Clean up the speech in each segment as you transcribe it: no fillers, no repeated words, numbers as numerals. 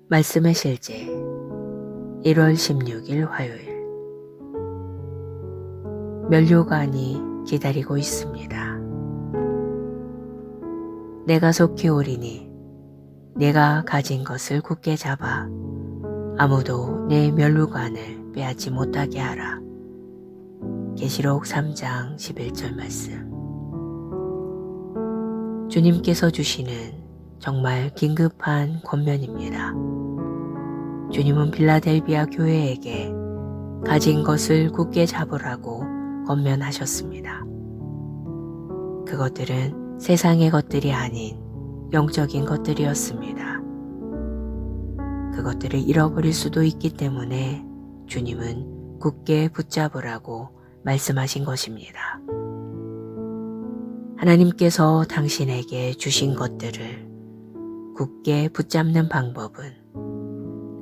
말씀의 실제 1월 16일 화요일. 면류관이 기다리고 있습니다. 내가 속히 오리니 내가 가진 것을 굳게 잡아 아무도 내 면류관을 빼앗지 못하게 하라. 계시록 3장 11절 말씀. 주님께서 주시는 정말 긴급한 권면입니다. 주님은 필라델비아 교회에게 가진 것을 굳게 잡으라고 권면하셨습니다. 그것들은 세상의 것들이 아닌 영적인 것들이었습니다. 그것들을 잃어버릴 수도 있기 때문에 주님은 굳게 붙잡으라고 말씀하신 것입니다. 하나님께서 당신에게 주신 것들을 굳게 붙잡는 방법은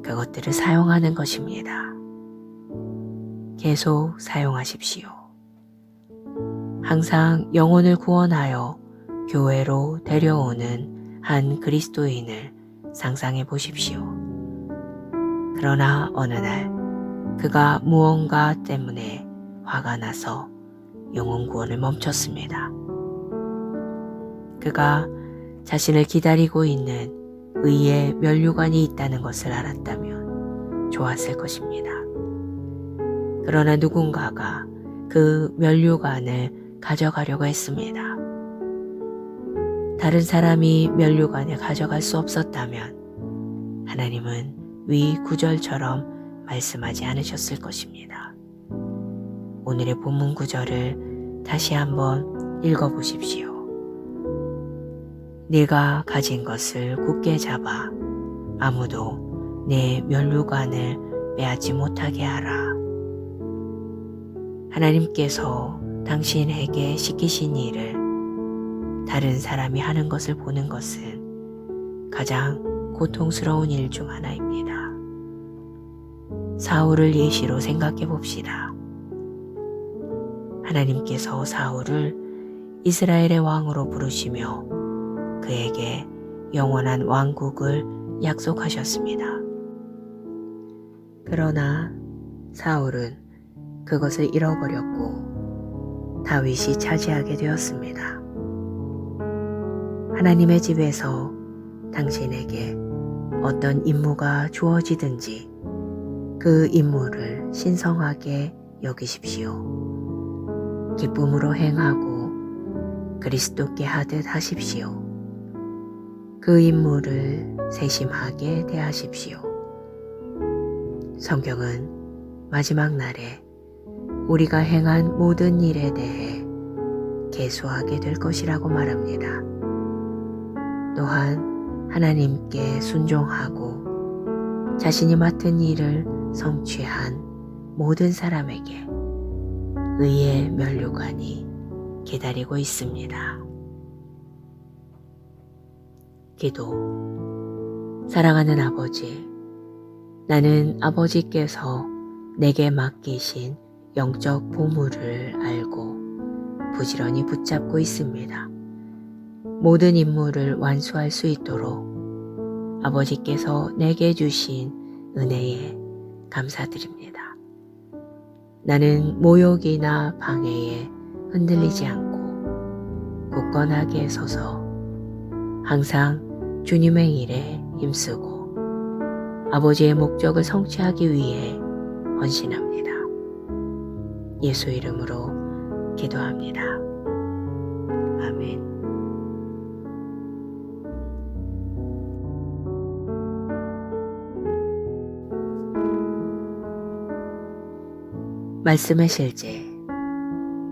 그것들을 사용하는 것입니다. 계속 사용하십시오. 항상 영혼을 구원하여 교회로 데려오는 한 그리스도인을 상상해 보십시오. 그러나 어느 날 그가 무언가 때문에 화가 나서 영혼 구원을 멈췄습니다. 그가 자신을 기다리고 있는 의의 면류관이 있다는 것을 알았다면 좋았을 것입니다. 그러나 누군가가 그 면류관을 가져가려고 했습니다. 다른 사람이 면류관을 가져갈 수 없었다면 하나님은 위 구절처럼 말씀하지 않으셨을 것입니다. 오늘의 본문 구절을 다시 한번 읽어보십시오. 네가 가진 것을 굳게 잡아 아무도 내 면류관을 빼앗지 못하게 하라. 하나님께서 당신에게 시키신 일을 다른 사람이 하는 것을 보는 것은 가장 고통스러운 일 중 하나입니다. 사울을 예시로 생각해 봅시다. 하나님께서 사울을 이스라엘의 왕으로 부르시며 그에게 영원한 왕국을 약속하셨습니다. 그러나 사울은 그것을 잃어버렸고 다윗이 차지하게 되었습니다. 하나님의 집에서 당신에게 어떤 임무가 주어지든지 그 임무를 신성하게 여기십시오. 기쁨으로 행하고 그리스도께 하듯 하십시오. 그 임무를 세심하게 대하십시오. 성경은 마지막 날에 우리가 행한 모든 일에 대해 계수하게 될 것이라고 말합니다. 또한 하나님께 순종하고 자신이 맡은 일을 성취한 모든 사람에게 의의 면류관이 기다리고 있습니다. 기도. 사랑하는 아버지, 나는 아버지께서 내게 맡기신 영적 보물을 알고 부지런히 붙잡고 있습니다. 모든 임무를 완수할 수 있도록 아버지께서 내게 주신 은혜에 감사드립니다. 나는 모욕이나 방해에 흔들리지 않고 굳건하게 서서 항상 주님의 일에 힘쓰고 아버지의 목적을 성취하기 위해 헌신합니다. 예수 이름으로 기도합니다. 아멘. 말씀의 실제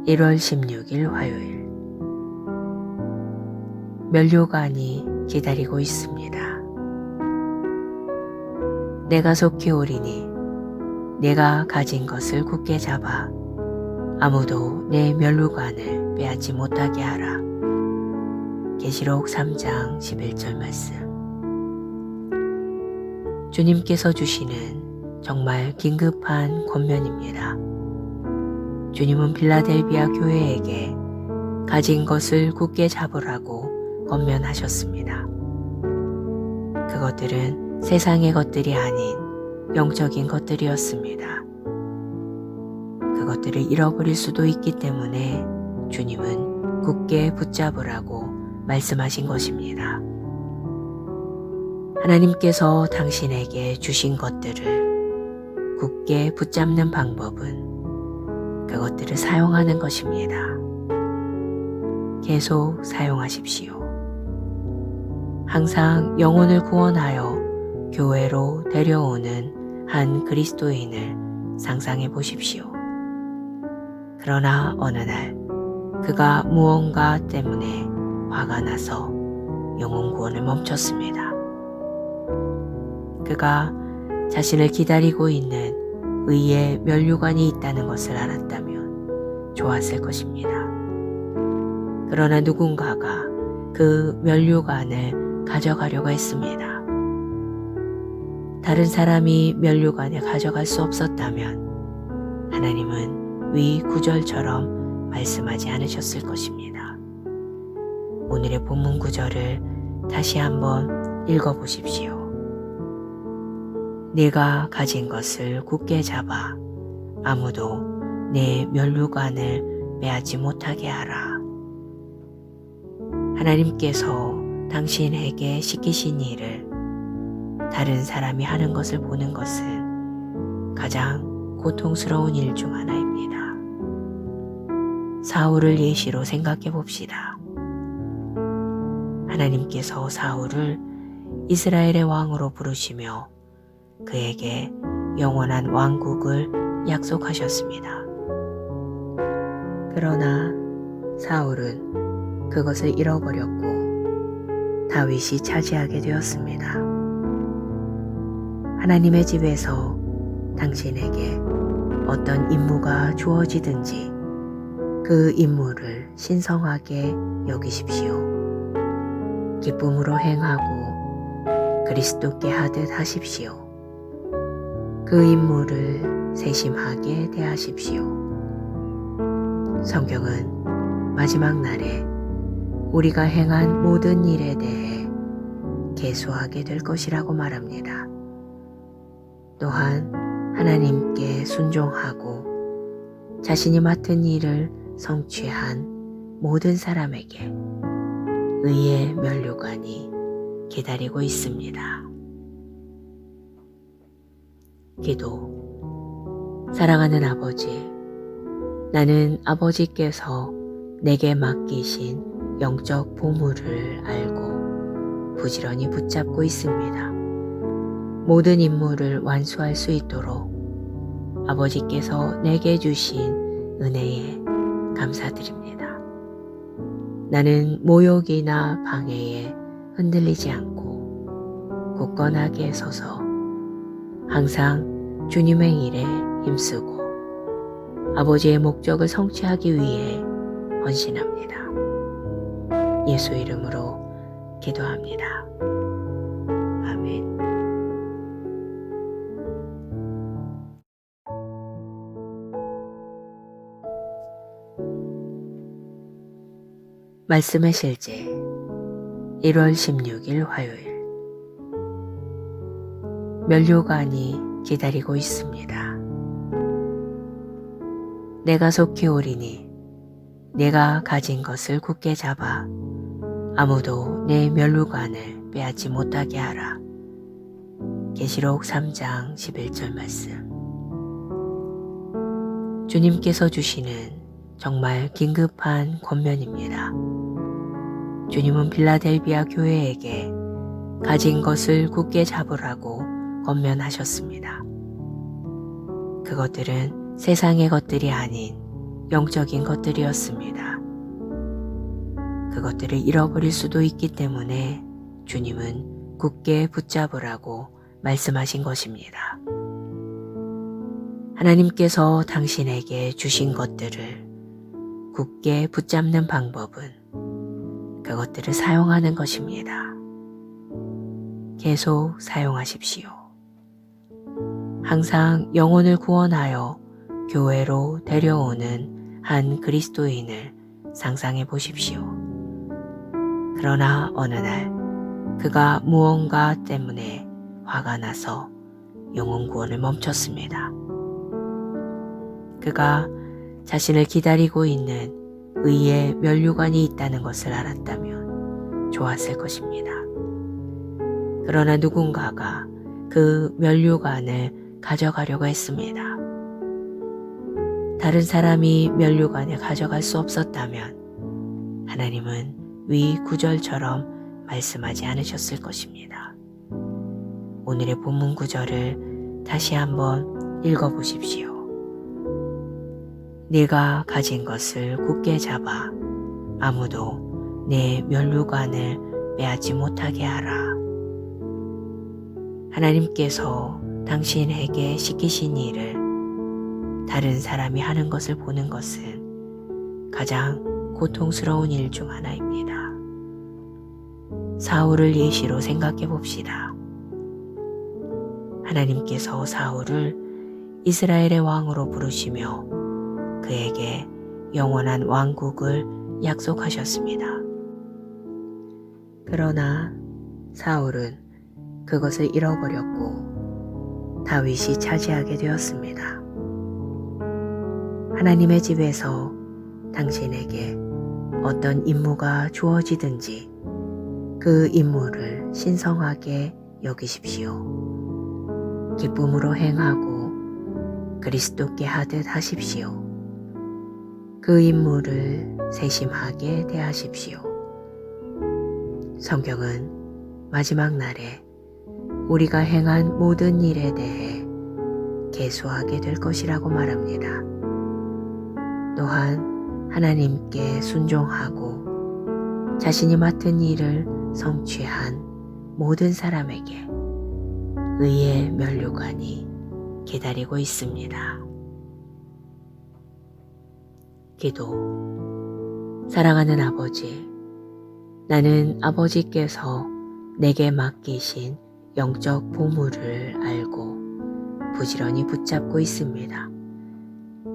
1월 16일 화요일. 면류관이 기다리고 있습니다. 내가 속히 오리니 내가 가진 것을 굳게 잡아 아무도 내 면류관을 빼앗지 못하게 하라. 계시록 3장 11절 말씀. 주님께서 주시는 정말 긴급한 권면입니다. 주님은 필라델비아 교회에게 가진 것을 굳게 잡으라고 권면하셨습니다. 그것들은 세상의 것들이 아닌 영적인 것들이었습니다. 그것들을 잃어버릴 수도 있기 때문에 주님은 굳게 붙잡으라고 말씀하신 것입니다. 하나님께서 당신에게 주신 것들을 굳게 붙잡는 방법은 그것들을 사용하는 것입니다. 계속 사용하십시오. 항상 영혼을 구원하여 교회로 데려오는 한 그리스도인을 상상해 보십시오. 그러나 어느 날 그가 무언가 때문에 화가 나서 영혼 구원을 멈췄습니다. 그가 자신을 기다리고 있는 의의 면류관이 있다는 것을 알았다면 좋았을 것입니다. 그러나 누군가가 그 면류관을 가져가려고 했습니다. 다른 사람이 면류관을 가져갈 수 없었다면 하나님은 위 구절처럼 말씀하지 않으셨을 것입니다. 오늘의 본문 구절을 다시 한번 읽어보십시오. 네가 가진 것을 굳게 잡아 아무도 내 면류관을 빼앗지 못하게 하라. 하나님께서 당신에게 시키신 일을 다른 사람이 하는 것을 보는 것은 가장 고통스러운 일 중 하나입니다. 사울을 예시로 생각해 봅시다. 하나님께서 사울을 이스라엘의 왕으로 부르시며 그에게 영원한 왕국을 약속하셨습니다. 그러나 사울은 그것을 잃어버렸고 다윗이 차지하게 되었습니다. 하나님의 집에서 당신에게 어떤 임무가 주어지든지 그 임무를 신성하게 여기십시오. 기쁨으로 행하고 그리스도께 하듯 하십시오. 그 임무를 세심하게 대하십시오. 성경은 마지막 날에 우리가 행한 모든 일에 대해 계수하게 될 것이라고 말합니다. 또한 하나님께 순종하고 자신이 맡은 일을 성취한 모든 사람에게 의의 면류관이 기다리고 있습니다. 기도. 사랑하는 아버지, 나는 아버지께서 내게 맡기신 영적 보물을 알고 부지런히 붙잡고 있습니다. 모든 임무를 완수할 수 있도록 아버지께서 내게 주신 은혜에 감사드립니다. 나는 모욕이나 방해에 흔들리지 않고 굳건하게 서서 항상 주님의 일에 힘쓰고 아버지의 목적을 성취하기 위해 헌신합니다. 예수 이름으로 기도합니다. 아멘. 말씀의 실제 1월 16일 화요일. 면류관이 기다리고 있습니다. 내가 속히 오리니 내가 가진 것을 굳게 잡아 아무도 내 면류관을 빼앗지 못하게 하라. 계시록 3장 11절 말씀. 주님께서 주시는 정말 긴급한 권면입니다. 주님은 빌라델비아 교회에게 가진 것을 굳게 잡으라고 권면하셨습니다. 그것들은 세상의 것들이 아닌 영적인 것들이었습니다. 그것들을 잃어버릴 수도 있기 때문에 주님은 굳게 붙잡으라고 말씀하신 것입니다. 하나님께서 당신에게 주신 것들을 굳게 붙잡는 방법은 그것들을 사용하는 것입니다. 계속 사용하십시오. 항상 영혼을 구원하여 교회로 데려오는 한 그리스도인을 상상해 보십시오. 그러나 어느 날 그가 무언가 때문에 화가 나서 영혼 구원을 멈췄습니다. 그가 자신을 기다리고 있는 의의 면류관이 있다는 것을 알았다면 좋았을 것입니다. 그러나 누군가가 그 면류관을 가져가려고 했습니다. 다른 사람이 면류관을 가져갈 수 없었다면 하나님은 위 구절처럼 말씀하지 않으셨을 것입니다. 오늘의 본문 구절을 다시 한번 읽어보십시오. 네가 가진 것을 굳게 잡아 아무도 내 면류관을 빼앗지 못하게 하라. 하나님께서 당신에게 시키신 일을 다른 사람이 하는 것을 보는 것은 가장 고통스러운 일 중 하나입니다. 사울을 예시로 생각해 봅시다. 하나님께서 사울을 이스라엘의 왕으로 부르시며 그에게 영원한 왕국을 약속하셨습니다. 그러나 사울은 그것을 잃어버렸고 다윗이 차지하게 되었습니다. 하나님의 집에서 당신에게 어떤 임무가 주어지든지 그 임무를 신성하게 여기십시오. 기쁨으로 행하고 그리스도께 하듯 하십시오. 그 임무를 세심하게 대하십시오. 성경은 마지막 날에 우리가 행한 모든 일에 대해 계수하게 될 것이라고 말합니다. 또한 하나님께 순종하고 자신이 맡은 일을 성취한 모든 사람에게 의의 면류관이 기다리고 있습니다. 기도. 사랑하는 아버지, 나는 아버지께서 내게 맡기신 영적 보물을 알고 부지런히 붙잡고 있습니다.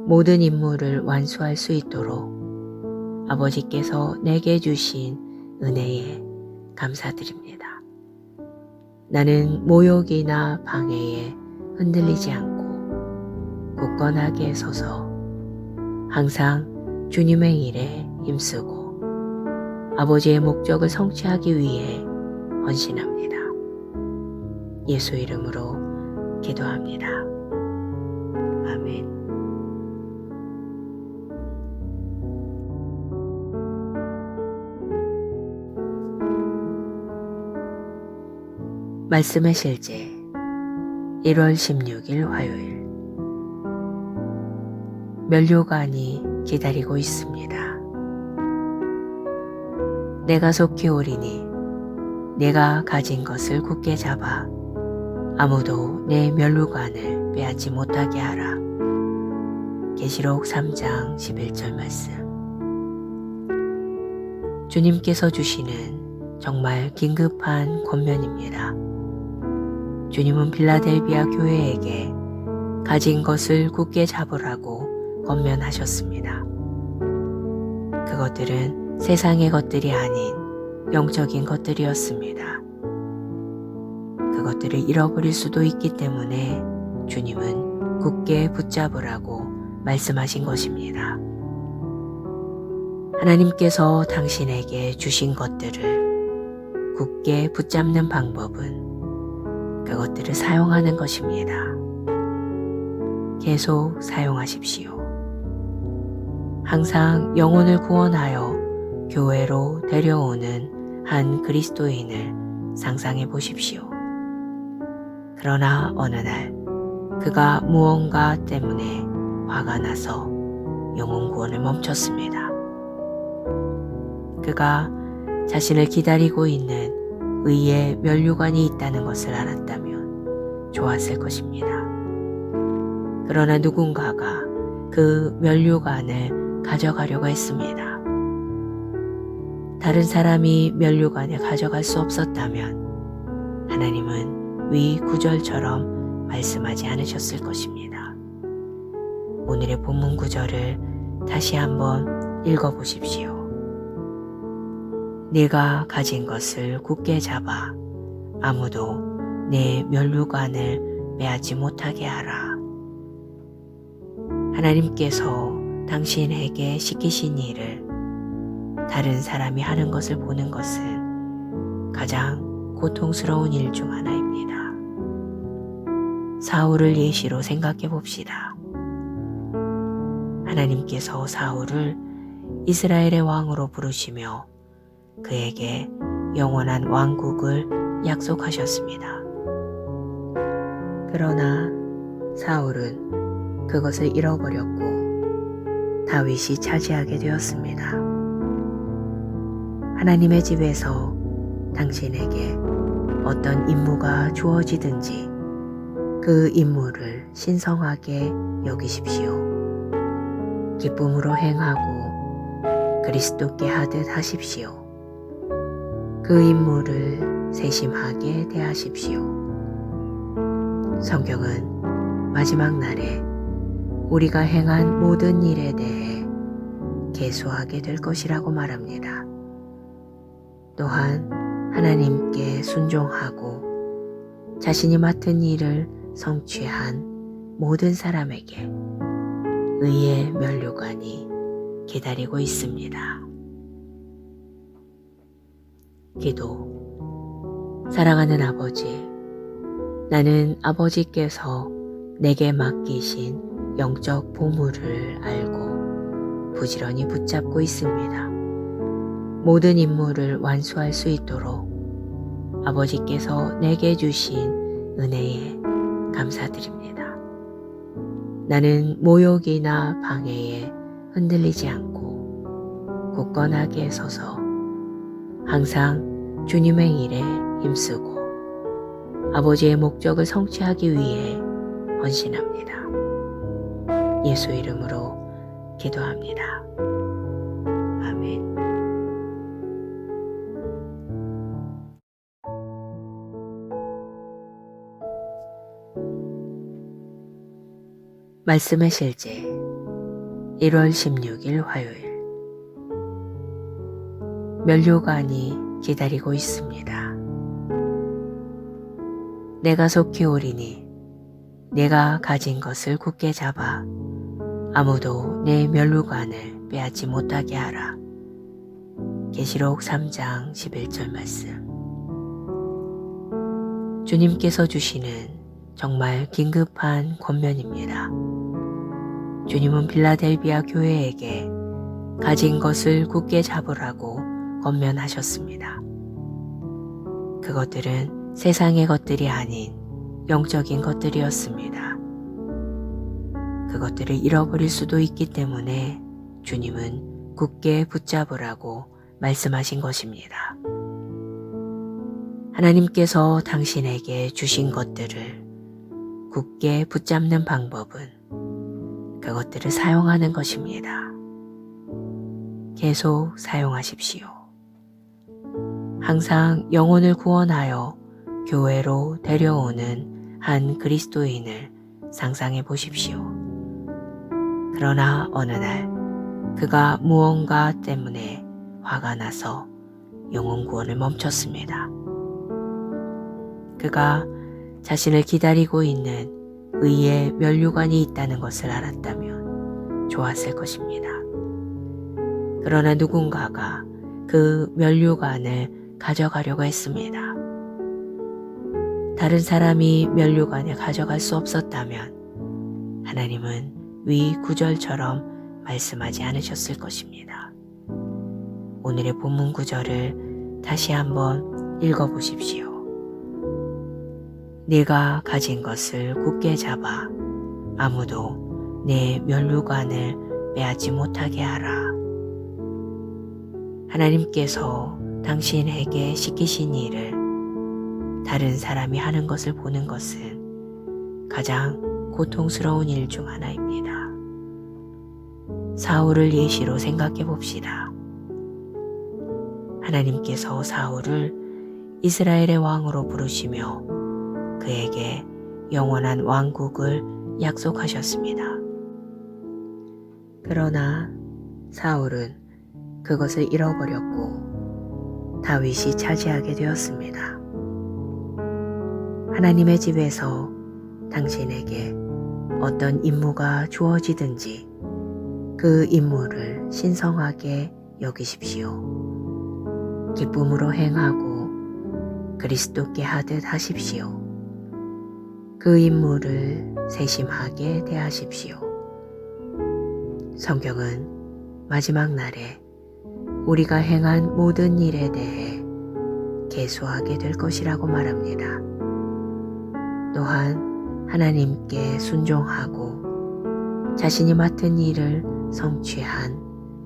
모든 임무를 완수할 수 있도록 아버지께서 내게 주신 은혜에 감사드립니다. 나는 모욕이나 방해에 흔들리지 않고 굳건하게 서서 항상 주님의 일에 힘쓰고 아버지의 목적을 성취하기 위해 헌신합니다. 예수 이름으로 기도합니다. 아멘. 말씀의 실제 1월 16일 화요일. 면류관이 기다리고 있습니다. 내가 속히 오리니 내가 가진 것을 굳게 잡아 아무도 내 면류관을 빼앗지 못하게 하라. 계시록 3장 11절 말씀. 주님께서 주시는 정말 긴급한 권면입니다. 주님은 필라델비아 교회에게 가진 것을 굳게 잡으라고 권면하셨습니다. 그것들은 세상의 것들이 아닌 영적인 것들이었습니다. 그것들을 잃어버릴 수도 있기 때문에 주님은 굳게 붙잡으라고 말씀하신 것입니다. 하나님께서 당신에게 주신 것들을 굳게 붙잡는 방법은 그것들을 사용하는 것입니다. 계속 사용하십시오. 항상 영혼을 구원하여 교회로 데려오는 한 그리스도인을 상상해 보십시오. 그러나 어느 날 그가 무언가 때문에 화가 나서 영혼 구원을 멈췄습니다. 그가 자신을 기다리고 있는 의의 면류관이 있다는 것을 알았다면 좋았을 것입니다. 그러나 누군가가 그 면류관을 가져가려고 했습니다. 다른 사람이 면류관을 가져갈 수 없었다면 하나님은 위 구절처럼 말씀하지 않으셨을 것입니다. 오늘의 본문 구절을 다시 한번 읽어보십시오. 네가 가진 것을 굳게 잡아 아무도 내 면류관을 빼앗지 못하게 하라. 하나님께서 당신에게 시키신 일을 다른 사람이 하는 것을 보는 것은 가장 고통스러운 일 중 하나입니다. 사울을 예시로 생각해 봅시다. 하나님께서 사울을 이스라엘의 왕으로 부르시며 그에게 영원한 왕국을 약속하셨습니다. 그러나 사울은 그것을 잃어버렸고 다윗이 차지하게 되었습니다. 하나님의 집에서 당신에게 어떤 임무가 주어지든지 그 임무를 신성하게 여기십시오. 기쁨으로 행하고 그리스도께 하듯 하십시오. 그 임무를 세심하게 대하십시오. 성경은 마지막 날에 우리가 행한 모든 일에 대해 계수하게 될 것이라고 말합니다. 또한 하나님께 순종하고 자신이 맡은 일을 성취한 모든 사람에게 의의 면류관이 기다리고 있습니다. 기도. 사랑하는 아버지, 나는 아버지께서 내게 맡기신 영적 보물을 알고 부지런히 붙잡고 있습니다. 모든 임무를 완수할 수 있도록 아버지께서 내게 주신 은혜에 감사드립니다. 나는 모욕이나 방해에 흔들리지 않고 굳건하게 서서 항상 주님의 일에 힘쓰고 아버지의 목적을 성취하기 위해 헌신합니다. 예수 이름으로 기도합니다. 아멘. 말씀의 실제 1월 16일 화요일. 면류관이 기다리고 있습니다. 내가 속히 오리니 내가 가진 것을 굳게 잡아 아무도 내 면류관을 빼앗지 못하게 하라. 계시록 3장 11절 말씀. 주님께서 주시는 정말 긴급한 권면입니다. 주님은 필라델비아 교회에게 가진 것을 굳게 잡으라고 권면하셨습니다. 그것들은 세상의 것들이 아닌 영적인 것들이었습니다. 그것들을 잃어버릴 수도 있기 때문에 주님은 굳게 붙잡으라고 말씀하신 것입니다. 하나님께서 당신에게 주신 것들을 굳게 붙잡는 방법은 그것들을 사용하는 것입니다. 계속 사용하십시오. 항상 영혼을 구원하여 교회로 데려오는 한 그리스도인을 상상해 보십시오. 그러나 어느 날 그가 무언가 때문에 화가 나서 영혼 구원을 멈췄습니다. 그가 자신을 기다리고 있는 의의 면류관이 있다는 것을 알았다면 좋았을 것입니다. 그러나 누군가가 그 면류관을 가져가려고 했습니다. 다른 사람이 면류관을 가져갈 수 없었다면 하나님은 위 구절처럼 말씀하지 않으셨을 것입니다. 오늘의 본문 구절을 다시 한번 읽어보십시오. 네가 가진 것을 굳게 잡아 아무도 내 면류관을 빼앗지 못하게 하라. 하나님께서 당신에게 시키신 일을 다른 사람이 하는 것을 보는 것은 가장 고통스러운 일 중 하나입니다. 사울을 예시로 생각해 봅시다. 하나님께서 사울을 이스라엘의 왕으로 부르시며 그에게 영원한 왕국을 약속하셨습니다. 그러나 사울은 그것을 잃어버렸고 다윗이 차지하게 되었습니다. 하나님의 집에서 당신에게 어떤 임무가 주어지든지 그 임무를 신성하게 여기십시오. 기쁨으로 행하고 그리스도께 하듯 하십시오. 그 임무를 세심하게 대하십시오. 성경은 마지막 날에 우리가 행한 모든 일에 대해 계수하게 될 것이라고 말합니다. 또한 하나님께 순종하고 자신이 맡은 일을 성취한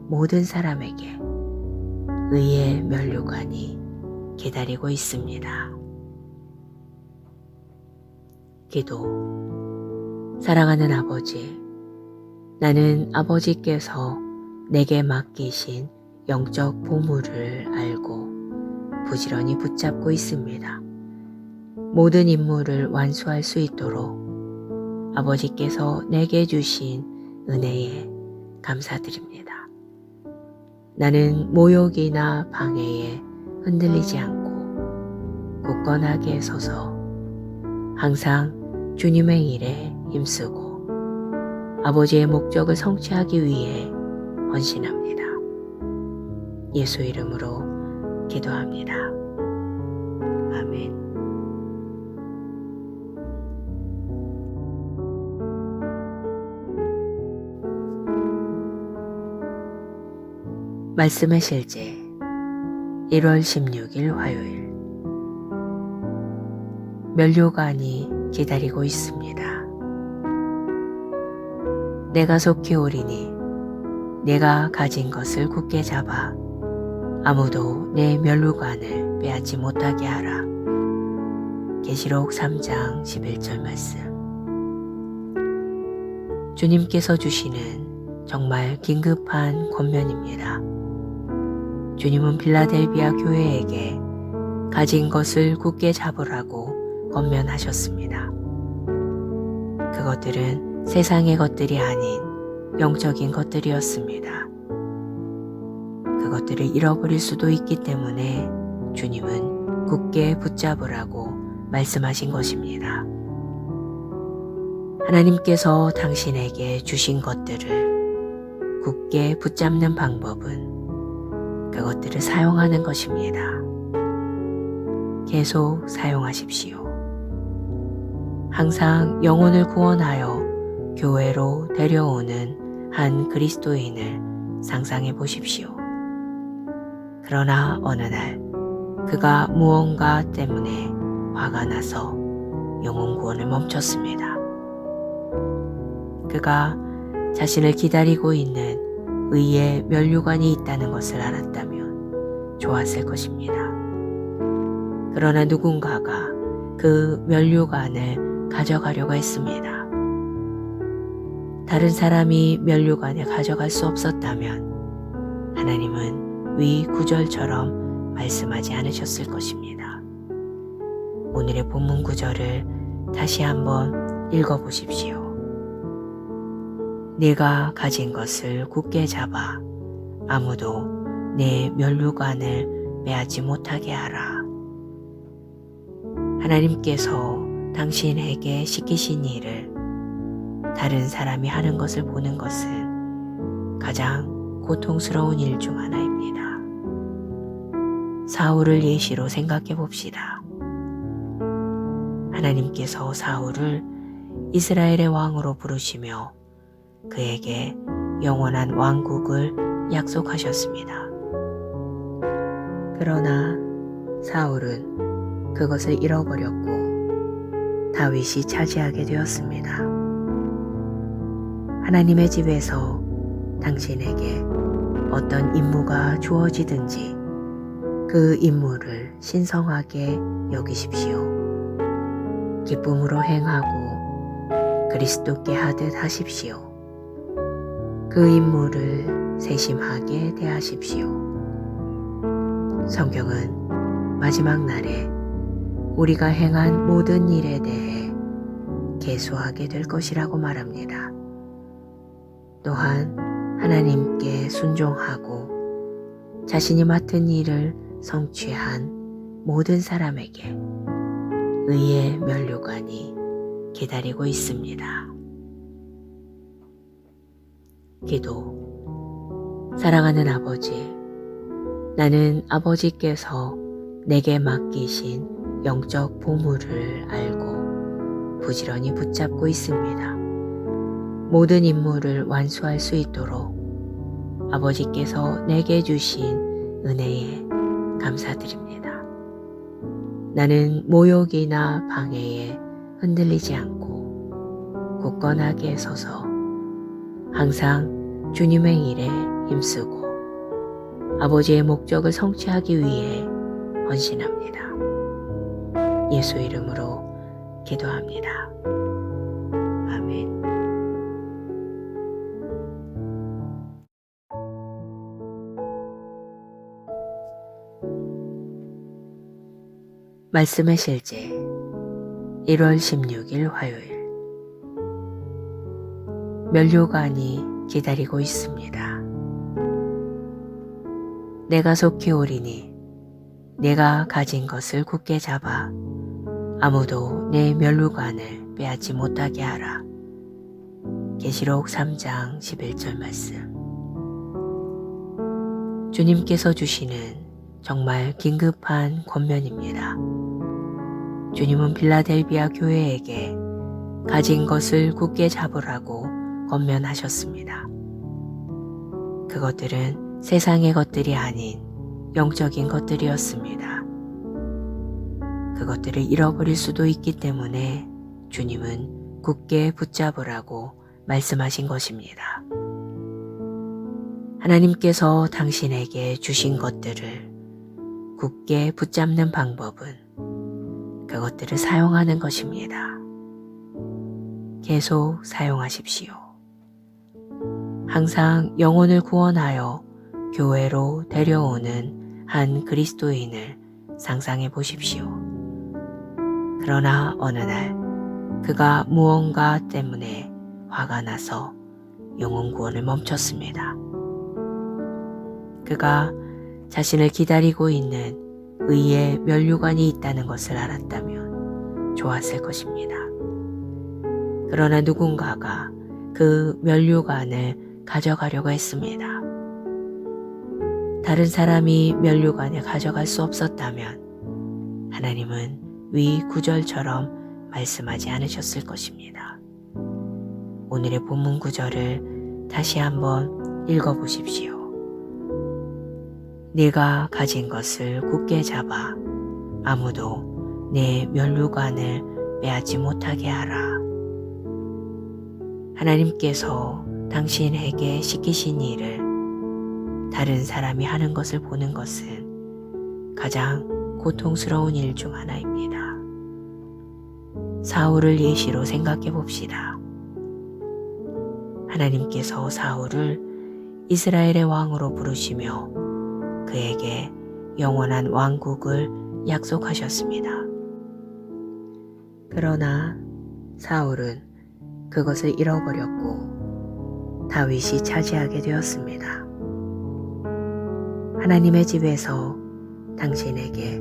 모든 사람에게 의의 면류관이 기다리고 있습니다. 기도. 사랑하는 아버지, 나는 아버지께서 내게 맡기신 영적 보물을 알고 부지런히 붙잡고 있습니다. 모든 임무를 완수할 수 있도록 아버지께서 내게 주신 은혜에 감사드립니다. 나는 모욕이나 방해에 흔들리지 않고 굳건하게 서서 항상 주님의 일에 힘쓰고 아버지의 목적을 성취하기 위해 헌신합니다. 예수 이름으로 기도합니다. 아멘. 말씀의 실제 1월 16일 화요일. 면류관이 기다리고 있습니다. 내가 속히 오리니 내가 가진 것을 굳게 잡아 아무도 내 면류관을 빼앗지 못하게 하라. 계시록 3장 11절 말씀. 주님께서 주시는 정말 긴급한 권면입니다. 주님은 필라델비아 교회에게 가진 것을 굳게 잡으라고 권면하셨습니다. 그것들은 세상의 것들이 아닌 영적인 것들이었습니다. 그것들을 잃어버릴 수도 있기 때문에 주님은 굳게 붙잡으라고 말씀하신 것입니다. 하나님께서 당신에게 주신 것들을 굳게 붙잡는 방법은 그것들을 사용하는 것입니다. 계속 사용하십시오. 항상 영혼을 구원하여 교회로 데려오는 한 그리스도인을 상상해 보십시오. 그러나 어느 날 그가 무언가 때문에 화가 나서 영혼 구원을 멈췄습니다. 그가 자신을 기다리고 있는 의의 면류관이 있다는 것을 알았다면 좋았을 것입니다. 그러나 누군가가 그 면류관을 가져가려고 했습니다. 다른 사람이 면류관을 가져갈 수 없었다면 하나님은 위 구절처럼 말씀하지 않으셨을 것입니다. 오늘의 본문 구절을 다시 한번 읽어보십시오. 네가 가진 것을 굳게 잡아 아무도 내 면류관을 빼앗지 못하게 하라. 하나님께서 당신에게 시키신 일을 다른 사람이 하는 것을 보는 것은 가장 고통스러운 일 중 하나입니다. 사울을 예시로 생각해 봅시다. 하나님께서 사울을 이스라엘의 왕으로 부르시며 그에게 영원한 왕국을 약속하셨습니다. 그러나 사울은 그것을 잃어버렸고 다윗이 차지하게 되었습니다. 하나님의 집에서 당신에게 어떤 임무가 주어지든지 그 임무를 신성하게 여기십시오. 기쁨으로 행하고 그리스도께 하듯 하십시오. 그 임무를 세심하게 대하십시오. 성경은 마지막 날에 우리가 행한 모든 일에 대해 계수하게 될 것이라고 말합니다. 또한 하나님께 순종하고 자신이 맡은 일을 성취한 모든 사람에게 의의 면류관이 기다리고 있습니다. 기도. 사랑하는 아버지, 나는 아버지께서 내게 맡기신 영적 보물을 알고 부지런히 붙잡고 있습니다. 모든 임무를 완수할 수 있도록 아버지께서 내게 주신 은혜에 감사드립니다. 나는 모욕이나 방해에 흔들리지 않고 굳건하게 서서 항상 주님의 일에 힘쓰고 아버지의 목적을 성취하기 위해 헌신합니다. 예수 이름으로 기도합니다. 아멘. 말씀의 실제 1월 16일 화요일. 면류관이 기다리고 있습니다. 내가 속히 오리니 내가 가진 것을 굳게 잡아 아무도 내 면류관을 빼앗지 못하게 하라. 계시록 3장 11절 말씀. 주님께서 주시는 정말 긴급한 권면입니다. 주님은 필라델비아 교회에게 가진 것을 굳게 잡으라고 권면하셨습니다. 그것들은 세상의 것들이 아닌 영적인 것들이었습니다. 그것들을 잃어버릴 수도 있기 때문에 주님은 굳게 붙잡으라고 말씀하신 것입니다. 하나님께서 당신에게 주신 것들을 굳게 붙잡는 방법은 그것들을 사용하는 것입니다. 계속 사용하십시오. 항상 영혼을 구원하여 교회로 데려오는 한 그리스도인을 상상해 보십시오. 그러나 어느 날 그가 무언가 때문에 화가 나서 영혼 구원을 멈췄습니다. 그가 자신을 기다리고 있는 의의 면류관이 있다는 것을 알았다면 좋았을 것입니다. 그러나 누군가가 그 면류관을 가져가려고 했습니다. 다른 사람이 면류관을 가져갈 수 없었다면 하나님은 위 구절처럼 말씀하지 않으셨을 것입니다. 오늘의 본문 구절을 다시 한번 읽어보십시오. 네가 가진 것을 굳게 잡아 아무도 내 면류관을 빼앗지 못하게 하라. 하나님께서 당신에게 시키신 일을 다른 사람이 하는 것을 보는 것은 가장 고통스러운 일 중 하나입니다. 사울을 예시로 생각해 봅시다. 하나님께서 사울을 이스라엘의 왕으로 부르시며 그에게 영원한 왕국을 약속하셨습니다. 그러나 사울은 그것을 잃어버렸고 다윗이 차지하게 되었습니다. 하나님의 집에서 당신에게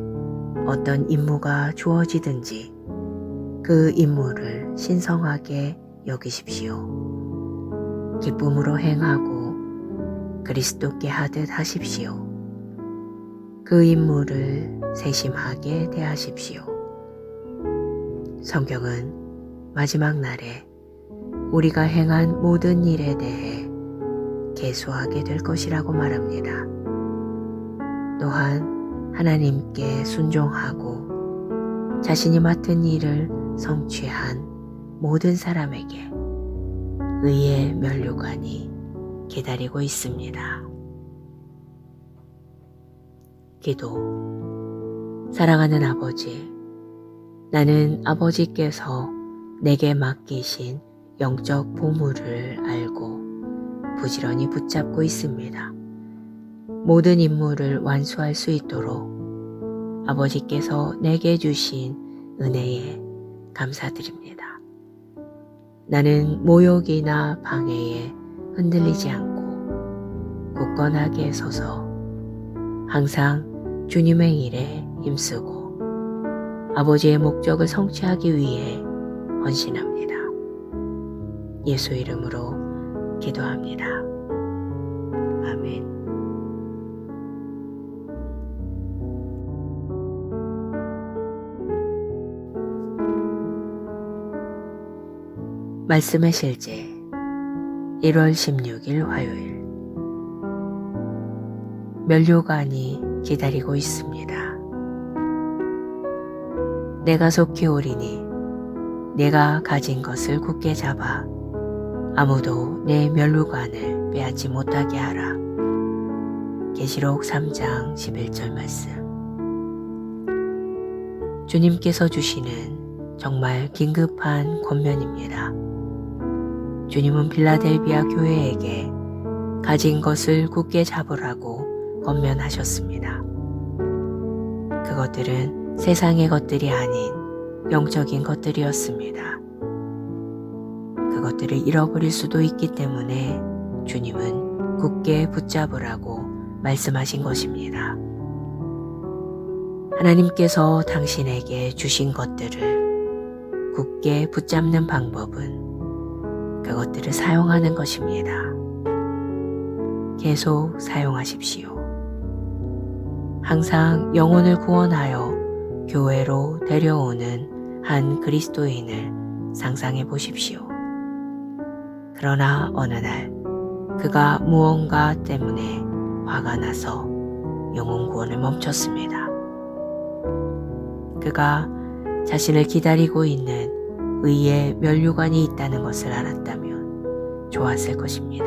어떤 임무가 주어지든지 그 임무를 신성하게 여기십시오. 기쁨으로 행하고 그리스도께 하듯 하십시오. 그 임무를 세심하게 대하십시오. 성경은 마지막 날에 우리가 행한 모든 일에 대해 계수하게 될 것이라고 말합니다. 또한 하나님께 순종하고 자신이 맡은 일을 성취한 모든 사람에게 의의 면류관이 기다리고 있습니다. 기도. 사랑하는 아버지, 나는 아버지께서 내게 맡기신 영적 보물을 알고 부지런히 붙잡고 있습니다. 모든 임무를 완수할 수 있도록 아버지께서 내게 주신 은혜에 감사드립니다. 나는 모욕이나 방해에 흔들리지 않고 굳건하게 서서 항상 주님의 일에 힘쓰고 아버지의 목적을 성취하기 위해 헌신합니다. 예수 이름으로 기도합니다. 아멘. 말씀의 실제 1월 16일 화요일. 면류관이 기다리고 있습니다. 내가 속히 오리니 내가 가진 것을 굳게 잡아 아무도 내 면류관을 빼앗지 못하게 하라. 계시록 3장 11절 말씀. 주님께서 주시는 정말 긴급한 권면입니다. 주님은 필라델비아 교회에게 가진 것을 굳게 잡으라고 권면하셨습니다. 그것들은 세상의 것들이 아닌 영적인 것들이었습니다. 그것들을 잃어버릴 수도 있기 때문에 주님은 굳게 붙잡으라고 말씀하신 것입니다. 하나님께서 당신에게 주신 것들을 굳게 붙잡는 방법은 그것들을 사용하는 것입니다. 계속 사용하십시오. 항상 영혼을 구원하여 교회로 데려오는 한 그리스도인을 상상해 보십시오. 그러나 어느 날 그가 무언가 때문에 화가 나서 영혼 구원을 멈췄습니다. 그가 자신을 기다리고 있는 의의 면류관이 있다는 것을 알았다면 좋았을 것입니다.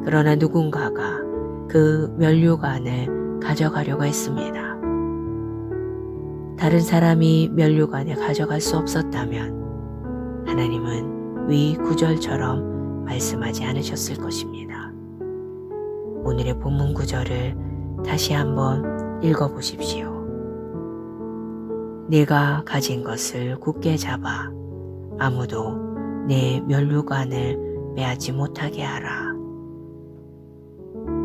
그러나 누군가가 그 면류관을 가져가려고 했습니다. 다른 사람이 면류관을 가져갈 수 없었다면 하나님은 위 구절처럼 말씀하지 않으셨을 것입니다. 오늘의 본문 구절을 다시 한번 읽어보십시오. 네가 가진 것을 굳게 잡아 아무도 내 면류관을 빼앗지 못하게 하라.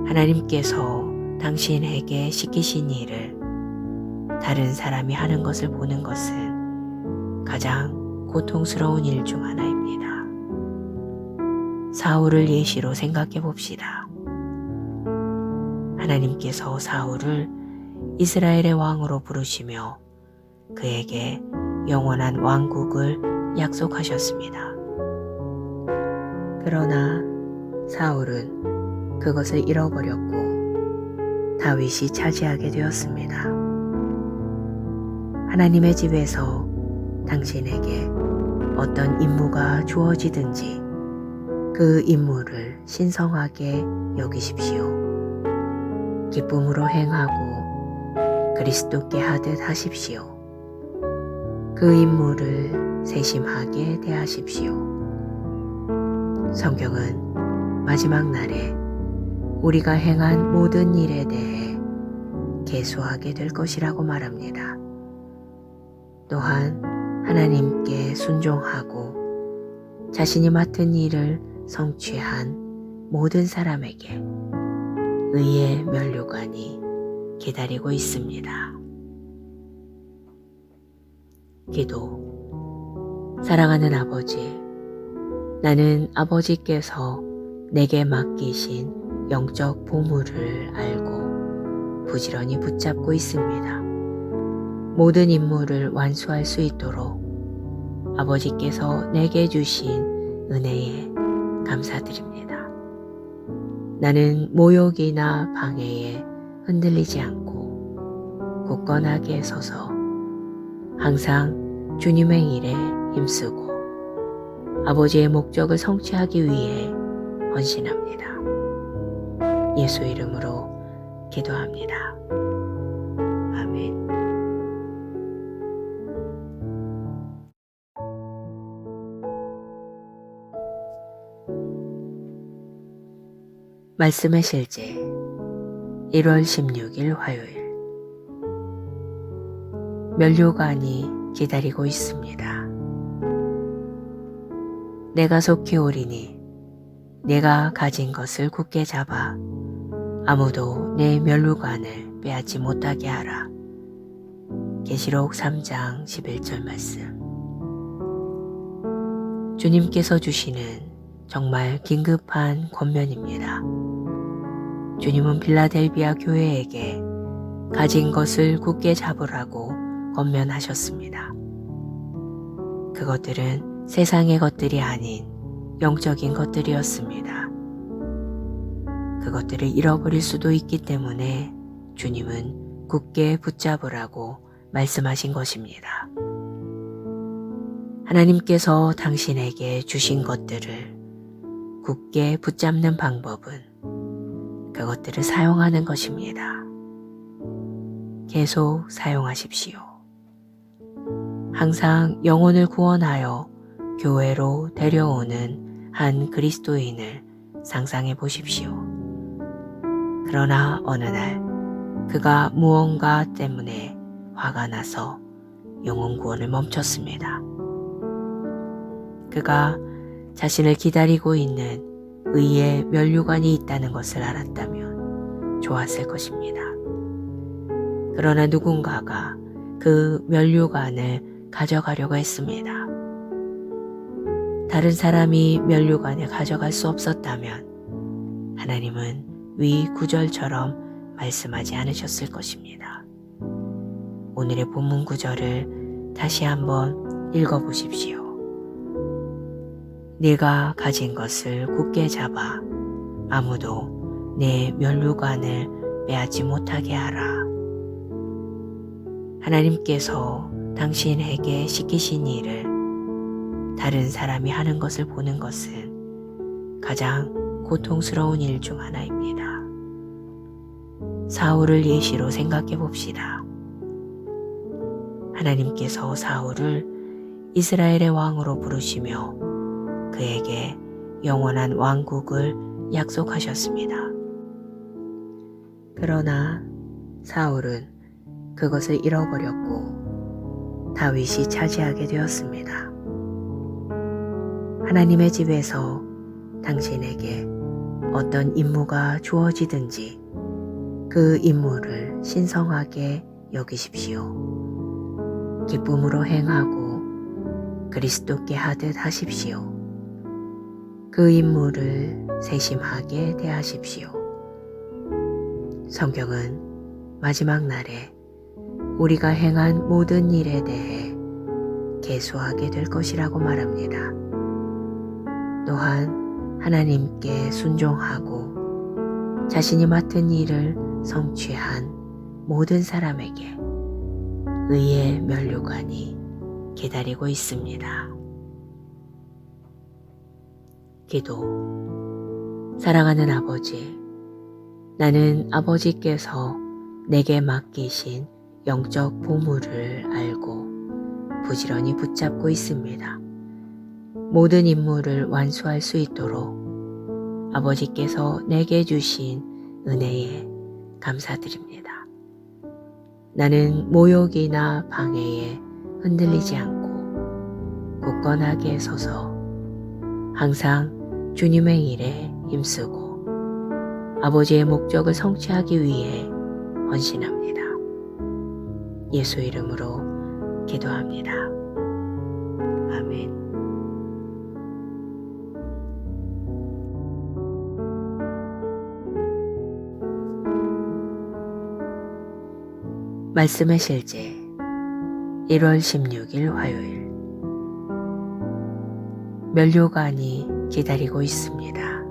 하나님께서 당신에게 시키신 일을 다른 사람이 하는 것을 보는 것은 가장 고통스러운 일 중 하나입니다. 사울을 예시로 생각해 봅시다. 하나님께서 사울을 이스라엘의 왕으로 부르시며 그에게 영원한 왕국을 약속하셨습니다. 그러나 사울은 그것을 잃어버렸고 다윗이 차지하게 되었습니다. 하나님의 집에서 당신에게 어떤 임무가 주어지든지 그 임무를 신성하게 여기십시오. 기쁨으로 행하고 그리스도께 하듯 하십시오. 그 임무를 세심하게 대하십시오. 성경은 마지막 날에 우리가 행한 모든 일에 대해 계수하게 될 것이라고 말합니다. 또한 하나님께 순종하고 자신이 맡은 일을 성취한 모든 사람에게 의의 면류관이 기다리고 있습니다. 기도. 사랑하는 아버지, 나는 아버지께서 내게 맡기신 영적 보물을 알고 부지런히 붙잡고 있습니다. 모든 임무를 완수할 수 있도록 아버지께서 내게 주신 은혜에 감사드립니다. 나는 모욕이나 방해에 흔들리지 않고 굳건하게 서서 항상 주님의 일에 힘쓰고 아버지의 목적을 성취하기 위해 헌신합니다. 예수 이름으로 기도합니다. 아멘. 말씀의 실제 1월 16일 화요일. 면류관이 기다리고 있습니다. 내가 속히 오리니 내가 가진 것을 굳게 잡아 아무도 내 면류관을 빼앗지 못하게 하라. 계시록 3장 11절 말씀. 주님께서 주시는 정말 긴급한 권면입니다. 주님은 빌라델비아 교회에게 가진 것을 굳게 잡으라고 권면하셨습니다. 그것들은 세상의 것들이 아닌 영적인 것들이었습니다. 그것들을 잃어버릴 수도 있기 때문에 주님은 굳게 붙잡으라고 말씀하신 것입니다. 하나님께서 당신에게 주신 것들을 굳게 붙잡는 방법은 그것들을 사용하는 것입니다. 계속 사용하십시오. 항상 영혼을 구원하여 교회로 데려오는 한 그리스도인을 상상해 보십시오. 그러나 어느 날 그가 무언가 때문에 화가 나서 영혼 구원을 멈췄습니다. 그가 자신을 기다리고 있는 의의 면류관이 있다는 것을 알았다면 좋았을 것입니다. 그러나 누군가가 그 면류관을 가져가려고 했습니다. 다른 사람이 면류관을 가져갈 수 없었다면 하나님은 위 구절처럼 말씀하지 않으셨을 것입니다. 오늘의 본문 구절을 다시 한번 읽어보십시오. 네가 가진 것을 굳게 잡아 아무도 내 면류관을 빼앗지 못하게 하라. 하나님께서 당신에게 시키신 일을 다른 사람이 하는 것을 보는 것은 가장 고통스러운 일 중 하나입니다. 사울을 예시로 생각해 봅시다. 하나님께서 사울을 이스라엘의 왕으로 부르시며 그에게 영원한 왕국을 약속하셨습니다. 그러나 사울은 그것을 잃어버렸고 다윗이 차지하게 되었습니다. 하나님의 집에서 당신에게 어떤 임무가 주어지든지 그 임무를 신성하게 여기십시오. 기쁨으로 행하고 그리스도께 하듯 하십시오. 그 임무를 세심하게 대하십시오. 성경은 마지막 날에 우리가 행한 모든 일에 대해 계수하게 될 것이라고 말합니다. 또한 하나님께 순종하고 자신이 맡은 일을 성취한 모든 사람에게 의의 면류관이 기다리고 있습니다. 기도. 사랑하는 아버지, 나는 아버지께서 내게 맡기신 영적 보물을 알고 부지런히 붙잡고 있습니다. 모든 임무를 완수할 수 있도록 아버지께서 내게 주신 은혜에 감사드립니다. 나는 모욕이나 방해에 흔들리지 않고 굳건하게 서서 항상 주님의 일에 힘쓰고 아버지의 목적을 성취하기 위해 헌신합니다. 예수 이름으로 기도합니다. 아멘. 말씀의 실제 1월 16일 화요일. 면류관이 기다리고 있습니다.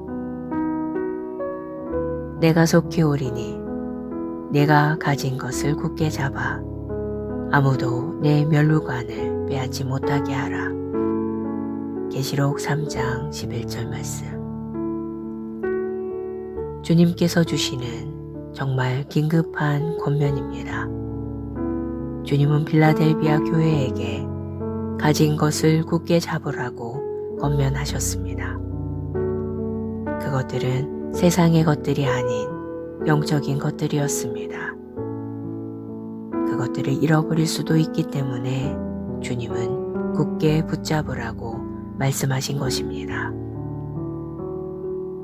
내가 속히 오리니 내가 가진 것을 굳게 잡아 아무도 내 면류관을 빼앗지 못하게 하라. 계시록 3장 11절 말씀. 주님께서 주시는 정말 긴급한 권면입니다. 주님은 빌라델비아 교회에게 가진 것을 굳게 잡으라고 권면하셨습니다. 그것들은 세상의 것들이 아닌 영적인 것들이었습니다. 그것들을 잃어버릴 수도 있기 때문에 주님은 굳게 붙잡으라고 말씀하신 것입니다.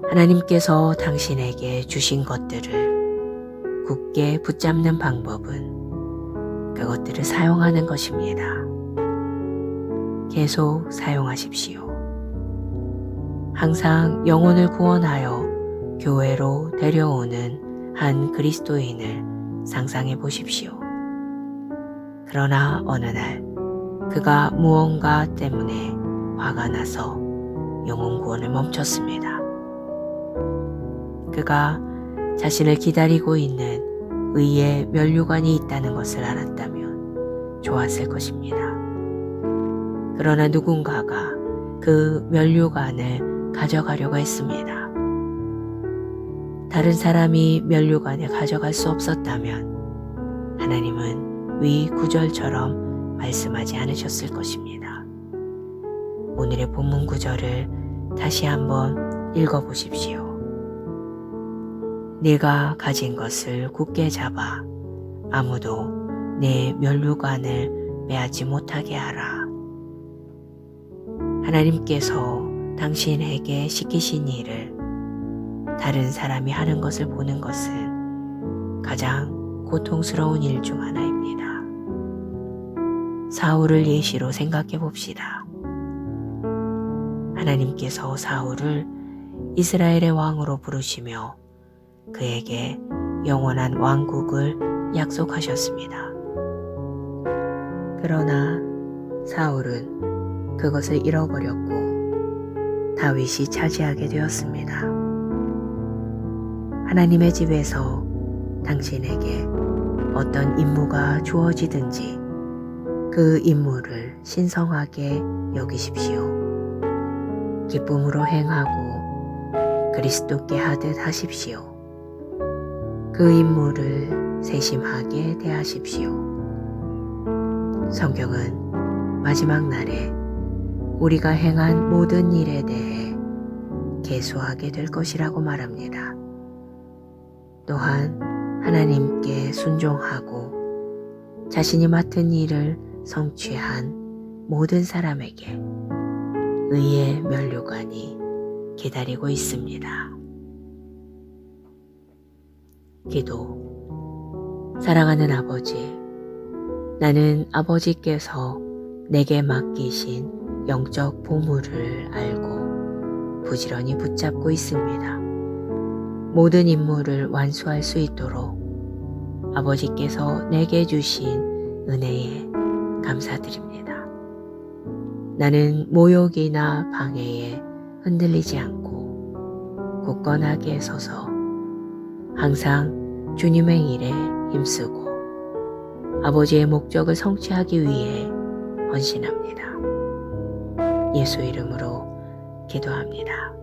하나님께서 당신에게 주신 것들을 굳게 붙잡는 방법은 그것들을 사용하는 것입니다. 계속 사용하십시오. 항상 영혼을 구원하여 교회로 데려오는 한 그리스도인을 상상해 보십시오. 그러나 어느 날 그가 무언가 때문에 화가 나서 영혼 구원을 멈췄습니다. 그가 자신을 기다리고 있는 의의 면류관이 있다는 것을 알았다면 좋았을 것입니다. 그러나 누군가가 그 면류관을 가져가려고 했습니다. 다른 사람이 면류관을 가져갈 수 없었다면 하나님은 위 구절처럼 말씀하지 않으셨을 것입니다. 오늘의 본문 구절을 다시 한번 읽어보십시오. 네가 가진 것을 굳게 잡아 아무도 내 면류관을 빼앗지 못하게 하라. 하나님께서 당신에게 시키신 일을 다른 사람이 하는 것을 보는 것은 가장 고통스러운 일 중 하나입니다. 사울을 예시로 생각해 봅시다. 하나님께서 사울을 이스라엘의 왕으로 부르시며 그에게 영원한 왕국을 약속하셨습니다. 그러나 사울은 그것을 잃어버렸고 다윗이 차지하게 되었습니다. 하나님의 집에서 당신에게 어떤 임무가 주어지든지 그 임무를 신성하게 여기십시오. 기쁨으로 행하고 그리스도께 하듯 하십시오. 그 임무를 세심하게 대하십시오. 성경은 마지막 날에 우리가 행한 모든 일에 대해 계수하게 될 것이라고 말합니다. 또한 하나님께 순종하고 자신이 맡은 일을 성취한 모든 사람에게 의의 면류관이 기다리고 있습니다. 기도. 사랑하는 아버지, 나는 아버지께서 내게 맡기신 영적 보물을 알고 부지런히 붙잡고 있습니다. 모든 임무를 완수할 수 있도록 아버지께서 내게 주신 은혜에 감사드립니다. 나는 모욕이나 방해에 흔들리지 않고 굳건하게 서서 항상 주님의 일에 힘쓰고 아버지의 목적을 성취하기 위해 헌신합니다. 예수 이름으로 기도합니다.